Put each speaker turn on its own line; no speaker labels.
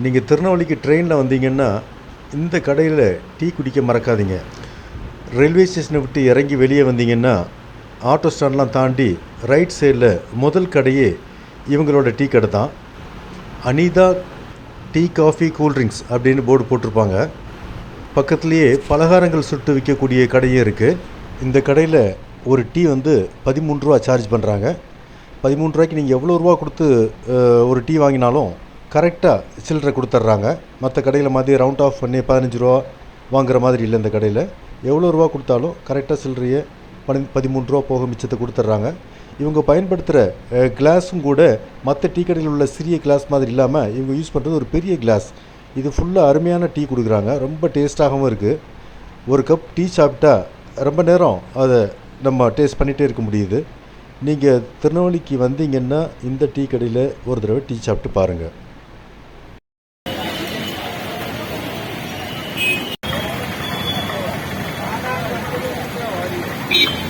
நீங்கள் திருநெல்வேலிக்கு ட்ரெயினில் வந்தீங்கன்னா இந்த கடையில் டீ குடிக்க மறக்காதீங்க. ரயில்வே ஸ்டேஷனை விட்டு இறங்கி வெளியே வந்தீங்கன்னா ஆட்டோ ஸ்டாண்ட்லாம் தாண்டி ரைட் சைடில் முதல் கடையே இவங்களோட டீ கடை தான். அனிதா டீ காஃபி கூல்ட்ரிங்க்ஸ் அப்படின்னு போர்டு போட்டிருப்பாங்க. பக்கத்துலேயே பலகாரங்கள் சுட்டு விற்கக்கூடிய கடையும் இருக்குது. இந்த கடையில் ஒரு டீ வந்து 13 ரூபா சார்ஜ் பண்ணுறாங்க. 13 ரூபாய்க்கு நீங்கள் எவ்வளோ ரூபா கொடுத்து ஒரு டீ வாங்கினாலும் கரெக்டாக சில்லறை கொடுத்துட்றாங்க. மற்ற கடையில் மாதிரி ரவுண்ட் ஆஃப் பண்ணி 15 ரூபா வாங்குற மாதிரி இல்லை. இந்த கடையில் எவ்வளோ ரூபா கொடுத்தாலும் கரெக்டாக சில்லறையை 13 ரூபா போக மிச்சத்தை கொடுத்துட்றாங்க. இவங்க பயன்படுத்துகிற கிளாஸும் கூட மற்ற டீ கடையில் உள்ள சிறிய கிளாஸ் மாதிரி இல்லாமல் இவங்க யூஸ் பண்ணுறது ஒரு பெரிய கிளாஸ். இது ஃபுல்லாக அருமையான டீ கொடுக்குறாங்க. ரொம்ப டேஸ்ட்டாகவும் இருக்குது. ஒரு கப் டீ சாப்பிட்டா ரொம்ப நேரம் அதை நம்ம டேஸ்ட் பண்ணிகிட்டே இருக்க முடியுது. நீங்கள் திருநெல்வேலிக்கு வந்தீங்கன்னா இந்த டீ கடையில் ஒரு தடவை டீ சாப்பிட்டு பாருங்கள்.
Yeah.